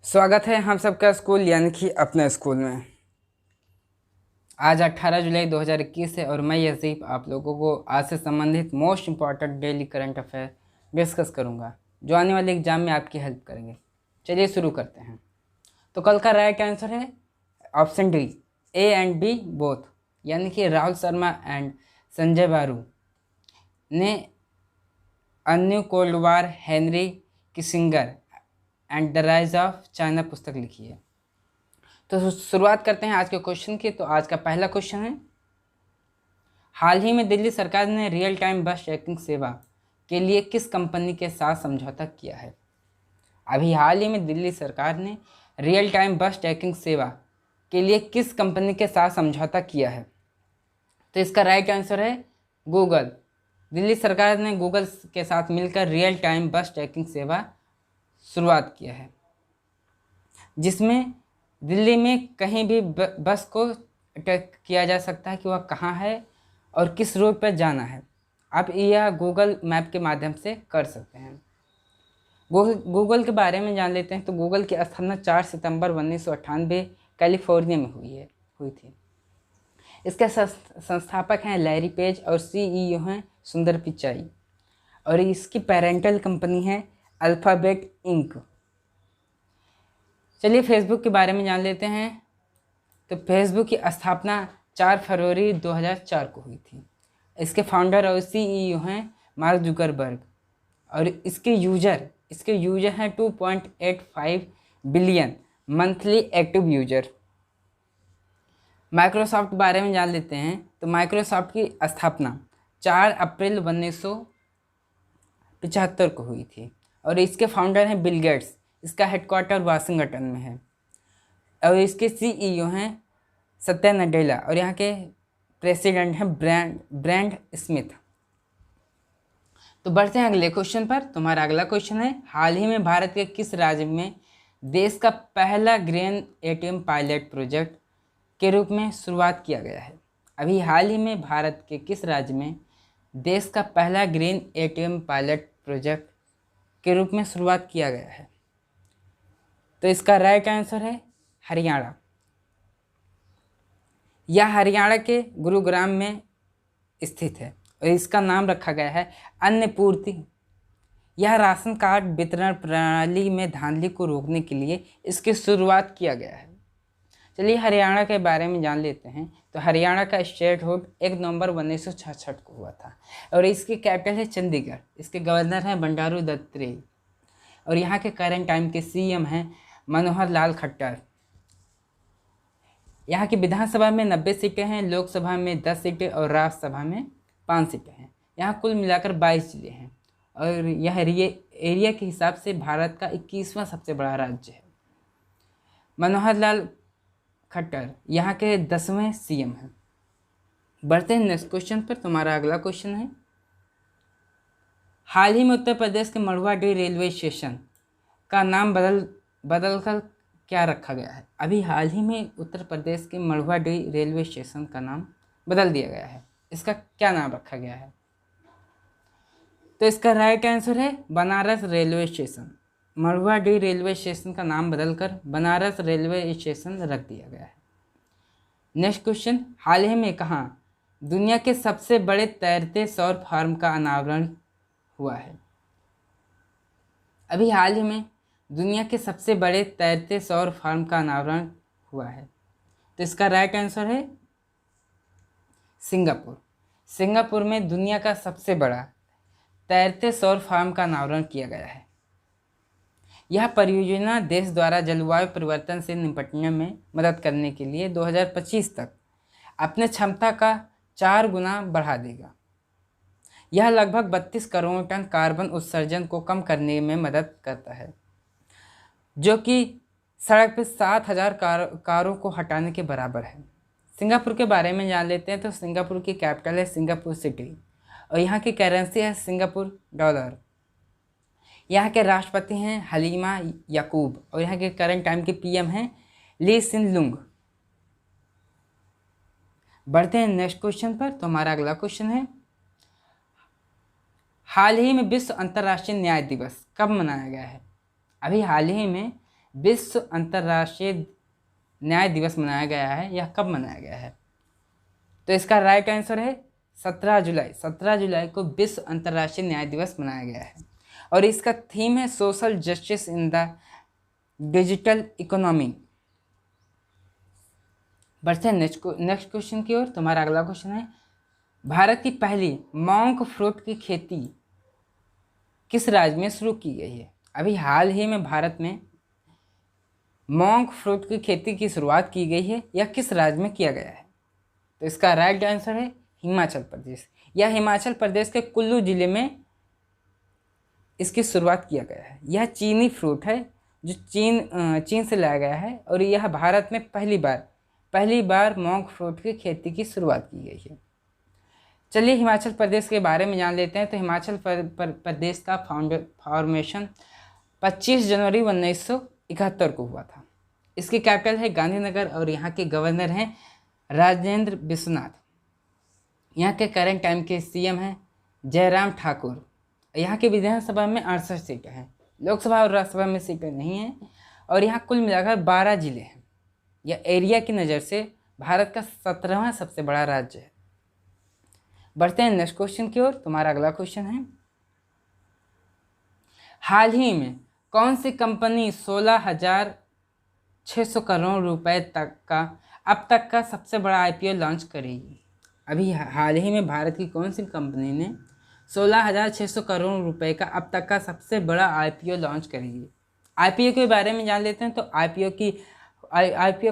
स्वागत है हम सबका स्कूल यानी कि अपने स्कूल में। आज 18 जुलाई 2021 है और मैं यसीफ आप लोगों को आज से संबंधित most important daily current affair discuss करूंगा जो आने वाले एग्जाम में आपकी हेल्प करेंगे। चलिए शुरू करते हैं। तो कल का राइट आंसर है option D, A and B both, यानी कि राहुल शर्मा एंड संजय बारू ने a new cold war Henry Kissinger and the rise of China पुस्तक लिखी है। तो शुरुआत करते हैं आज के क्वेश्चन की। तो आज का पहला क्वेश्चन है, हाल ही में दिल्ली सरकार ने रियल टाइम बस ट्रैकिंग सेवा के लिए किस कंपनी के साथ समझौता किया है? अभी हाल ही में दिल्ली सरकार ने रियल टाइम बस ट्रैकिंग सेवा के लिए किस कंपनी के साथ समझौता किया है? तो इसका राइट आंसर है गूगल। दिल्ली सरकार ने गूगल के साथ मिलकर रियल टाइम बस ट्रैकिंग सेवा शुरुआत किया है, जिसमें दिल्ली में कहीं भी बस को ट्रैक किया जा सकता है कि वह कहाँ है और किस रोड पर जाना है। आप यह गूगल मैप के माध्यम से कर सकते हैं। गूगल के बारे में जान लेते हैं। तो गूगल की स्थापना 4 सितंबर 1998 कैलिफोर्निया में हुई थी। इसके संस्थापक हैं लैरी पेज और सीईओ हैं सुंदर पिचाई, और इसकी पेरेंटल कंपनी है अल्फ़ाबेट इंक। चलिए फेसबुक के बारे में जान लेते हैं। तो फेसबुक की स्थापना 4 फरवरी 2004 को हुई थी। इसके फाउंडर और सीईओ हैं मार्क जुकरबर्ग, और इसके यूजर हैं 2.85 billion monthly active user. Microsoft के बारे में जान लेते हैं। तो माइक्रोसॉफ्ट की स्थापना 4 अप्रैल 1975 को हुई थी, और इसके फाउंडर हैं बिल गेट्स। इसका हेडक्वार्टर वाशिंगटन में है, और इसके सीईओ हैं सत्या नडेला, और यहाँ के प्रेसिडेंट हैं ब्रांड स्मिथ। तो बढ़ते हैं अगले क्वेश्चन पर। तुम्हारा अगला क्वेश्चन है, हाल ही में भारत के किस राज्य में देश का पहला ग्रेन एटीएम पायलट प्रोजेक्ट के रूप में शुरुआत किया गया है? अभी हाल ही में भारत के किस राज्य में देश का पहला ग्रीन एटीएम पायलट प्रोजेक्ट के रूप में शुरुआत किया गया है? तो इसका राइट आंसर है हरियाणा। यह हरियाणा के गुरुग्राम में स्थित है, और इसका नाम रखा गया है अन्नपूर्ति। यह राशन कार्ड वितरण प्रणाली में धांधली को रोकने के लिए इसकी शुरुआत किया गया है। चलिए हरियाणा के बारे में जान लेते हैं। तो हरियाणा का स्टेटहुड 1 नवंबर 1966 को हुआ था, और इसकी कैपिटल है चंडीगढ़। इसके गवर्नर हैं बंडारू दत्तात्रेय, और यहाँ के करंट टाइम के सीएम हैं मनोहर लाल खट्टर। यहाँ की विधानसभा में 90 सीटें हैं, लोकसभा में 10 सीटें और राज्यसभा में 5 सीटें हैं। यहाँ कुल मिलाकर 22 जिले हैं, और यह एरिया के हिसाब से भारत का 21वां सबसे बड़ा राज्य है। मनोहर लाल खट्टर यहाँ के 10वें सीएम हैं। बढ़ते हैं नेक्स्ट क्वेश्चन पर। तुम्हारा अगला क्वेश्चन है, हाल ही में उत्तर प्रदेश के मड़ुआडीह रेलवे स्टेशन का नाम बदलकर क्या रखा गया है? अभी हाल ही में उत्तर प्रदेश के मड़ुआडीह रेलवे स्टेशन का नाम बदल दिया गया है। इसका क्या नाम रखा गया है? तो इसका राइट आंसर है Banaras railway station. Manduadih railway station का नाम बदलकर बनारस रेलवे स्टेशन रख दिया गया है। नेक्स्ट क्वेश्चन, हाल ही में कहाँ दुनिया के सबसे बड़े तैरते सौर फार्म का अनावरण हुआ है? अभी हाल ही में दुनिया के सबसे बड़े तैरते सौर फार्म का अनावरण हुआ है। तो इसका राइट आंसर है सिंगापुर। सिंगापुर में दुनिया का सबसे बड़ा तैरते सौर फार्म का अनावरण किया गया है। यह परियोजना देश द्वारा जलवायु परिवर्तन से निपटने में मदद करने के लिए 2025 तक अपने क्षमता का 4 गुना बढ़ा देगा। यह लगभग 32 करोड़ टन कार्बन उत्सर्जन को कम करने में मदद करता है, जो कि सड़क पर 7,000 कारों को हटाने के बराबर है। सिंगापुर के बारे में जान लेते हैं। तो सिंगापुर की कैपिटल है सिंगापुर सिटी, और यहाँ की करेंसी है सिंगापुर डॉलर। यहाँ के राष्ट्रपति हैं हलीमा याकूब, और यहाँ के करंट टाइम के पीएम हैं ली सिन लुंग। बढ़ते हैं नेक्स्ट क्वेश्चन पर। तो हमारा अगला क्वेश्चन है, हाल ही में विश्व अंतर्राष्ट्रीय न्याय दिवस कब मनाया गया है? अभी हाल ही में विश्व अंतर्राष्ट्रीय न्याय दिवस मनाया गया है, यह कब मनाया गया है? तो इसका राइट आंसर है 17 जुलाई। 17 जुलाई को विश्व अंतर्राष्ट्रीय न्याय दिवस मनाया गया है और इसका थीम है social justice in the digital economy. बढ़ते हैं नेक्स्ट क्वेश्चन की ओर। तुम्हारा अगला क्वेश्चन है, भारत की पहली मॉन्क फ्रूट की खेती किस राज्य में शुरू की गई है? अभी हाल ही में भारत में मॉन्क फ्रूट की खेती की शुरुआत की गई है, यह किस राज्य में किया गया है? तो इसका राइट आंसर है हिमाचल प्रदेश। यह हिमाचल प्रदेश के कुल्लू जिले में इसकी शुरुआत किया गया है। यह चीनी फ्रूट है जो चीन से लाया गया है और यह भारत में पहली बार मॉन्क फ्रूट की खेती की शुरुआत की गई है। चलिए हिमाचल प्रदेश के बारे में जान लेते हैं। तो हिमाचल प्रदेश का फॉर्मेशन 25 जनवरी 1971 को हुआ था। इसकी कैपिटल है गांधीनगर और यहाँ के गवर्नर हैं राजेंद्र विश्वनाथ। यहाँ के करंट टाइम के सीएम हैं जयराम ठाकुर। यहाँ की विधानसभा में 68 सीटें हैं, लोकसभा और राज्यसभा में सीटें नहीं हैं और यहाँ कुल मिलाकर 12 जिले हैं। यह एरिया की नज़र से भारत का 17वां सबसे बड़ा राज्य है। बढ़ते हैं नेक्स्ट क्वेश्चन की ओर। तुम्हारा अगला क्वेश्चन है, हाल ही में कौन सी कंपनी 16,600 करोड़ रुपए अब तक का सबसे बड़ा आईपीओ लॉन्च करेगी? अभी हाल ही में भारत की कौन सी कंपनी ने 16,600 करोड़ रुपए का अब तक का सबसे बड़ा आईपीओ लॉन्च करेगी? आईपीओ के बारे में जान लेते हैं। तो आईपीओ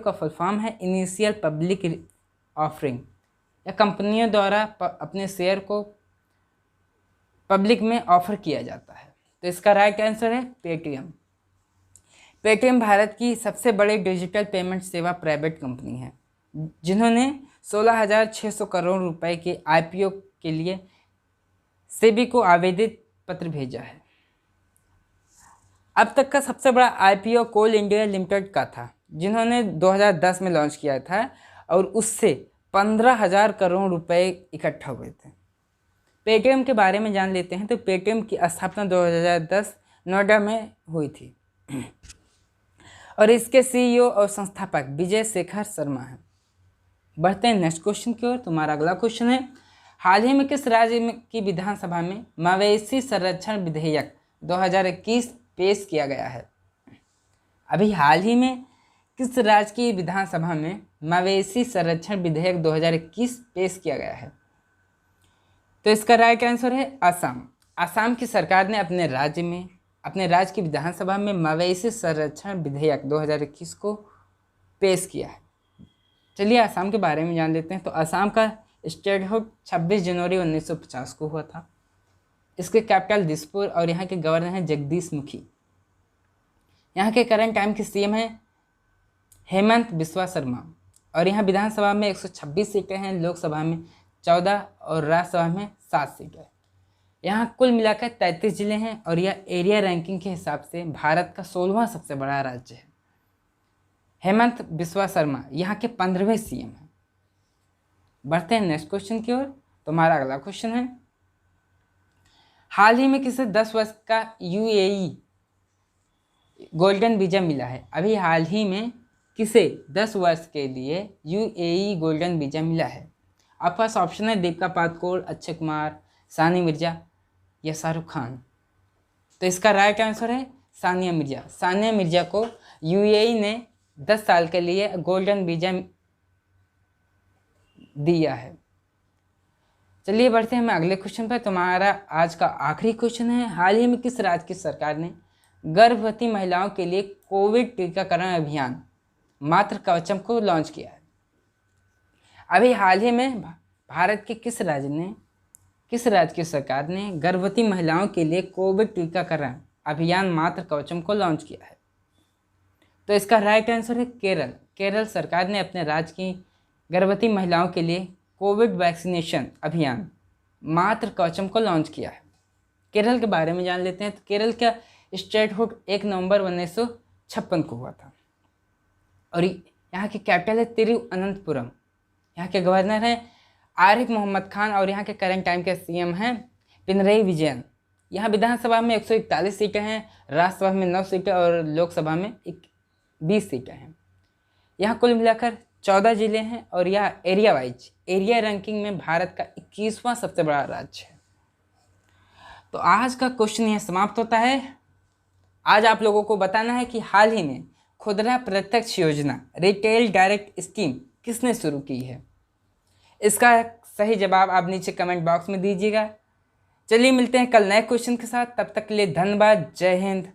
का फुल फॉर्म है इनिशियल पब्लिक ऑफरिंग। या कंपनियों द्वारा अपने शेयर को पब्लिक में ऑफर किया जाता है। तो इसका राइट आंसर है पेटीएम। पेटीएम भारत की सबसे बड़ी डिजिटल पेमेंट सेवा प्राइवेट कंपनी है जिन्होंने 16,600 करोड़ रुपए के आईपीओ के लिए सेबी को आवेदित पत्र भेजा है। अब तक का सबसे बड़ा आईपीओ कोल इंडिया लिमिटेड का था जिन्होंने 2010 में लॉन्च किया था और उससे 15,000 करोड़ रुपए इकट्ठा हुए थे। पेटीएम के बारे में जान लेते हैं। तो पेटीएम की स्थापना 2010 नोएडा में हुई थी और इसके सीईओ और संस्थापक विजय शेखर शर्मा हैं। बढ़ते हैं नेक्स्ट क्वेश्चन की ओर। तुम्हारा अगला क्वेश्चन है, हाल ही में किस राज्य की विधानसभा में मवेशी संरक्षण विधेयक 2021 पेश किया गया है? अभी हाल ही में किस राज्य की विधानसभा में मवेशी संरक्षण विधेयक 2021 पेश किया गया है? तो इसका राइट आंसर है असम। असम की सरकार ने अपने राज्य की विधानसभा में मवेशी संरक्षण विधेयक 2021 को पेश किया है। चलिए असम के बारे में जान लेते हैं। तो असम का स्टेटहुड 26 जनवरी 1950 को हुआ था। इसके कैपिटल दिसपुर और यहाँ के गवर्नर हैं जगदीश मुखी। यहाँ के करंट टाइम के सीएम हैं हेमंत बिस्वा शर्मा और यहाँ विधानसभा में 126 सीटें हैं, लोकसभा में 14 और राज्यसभा में 7 सीटें। यहाँ कुल मिलाकर 33 जिले हैं और यह एरिया रैंकिंग के हिसाब से भारत का 16वां सबसे बड़ा राज्य है। हेमंत बिस्वा शर्मा यहाँ के 15वें सीएम हैं। बढ़ते हैं नेक्स्ट क्वेश्चन की ओर। तुम्हारा अगला क्वेश्चन है, हाल ही में किसे 10 वर्ष का यूएई गोल्डन वीज़ा मिला है? अभी हाल ही में किसे 10 वर्ष के लिए यूएई गोल्डन वीज़ा मिला है? आपके पास ऑप्शन है दीपिका पादुकोण, अक्षय कुमार, सानिया मिर्जा या शाहरुख खान। तो इसका राइट आंसर है सानिया मिर्जा। सानिया मिर्जा को यूएई ने 10 साल के लिए गोल्डन वीज़ा दिया है। चलिए बढ़ते हैं हम अगले क्वेश्चन पर। तुम्हारा आज का आखिरी क्वेश्चन है, हाल ही में किस राज्य की सरकार ने गर्भवती महिलाओं के लिए कोविड टीकाकरण अभियान मातृ कवचम को लॉन्च किया है? अभी हाल ही में भारत के किस राज्य की सरकार ने गर्भवती महिलाओं के लिए कोविड टीकाकरण अभियान मातृ कवचम को लॉन्च किया है? तो इसका राइट आंसर है केरल। केरल सरकार ने अपने राज्य की गर्भवती महिलाओं के लिए कोविड वैक्सीनेशन अभियान मातृ कवचम को लॉन्च किया है। केरल के बारे में जान लेते हैं। तो केरल का स्टेटहुड 1 नवंबर 1956 को हुआ था और यहाँ की कैपिटल है तिरुवनंतपुरम। यहाँ के गवर्नर हैं आरिफ मोहम्मद खान और यहाँ के करंट टाइम के सीएम हैं पिनरई विजयन। यहाँ विधानसभा में 141 सीटें हैं, राज्यसभा में 9 सीटें और लोकसभा में 20 सीटें हैं। यहाँ कुल मिलाकर 14 जिले हैं और यह एरिया वाइज एरिया रैंकिंग में भारत का 21वां सबसे बड़ा राज्य है। तो आज का क्वेश्चन यह समाप्त होता है। आज आप लोगों को बताना है कि हाल ही में खुदरा प्रत्यक्ष योजना रिटेल डायरेक्ट स्कीम किसने शुरू की है। इसका सही जवाब आप नीचे कमेंट बॉक्स में दीजिएगा। चलिए मिलते हैं कल नए क्वेश्चन के साथ, तब तक के लिए धन्यवाद। जय हिंद।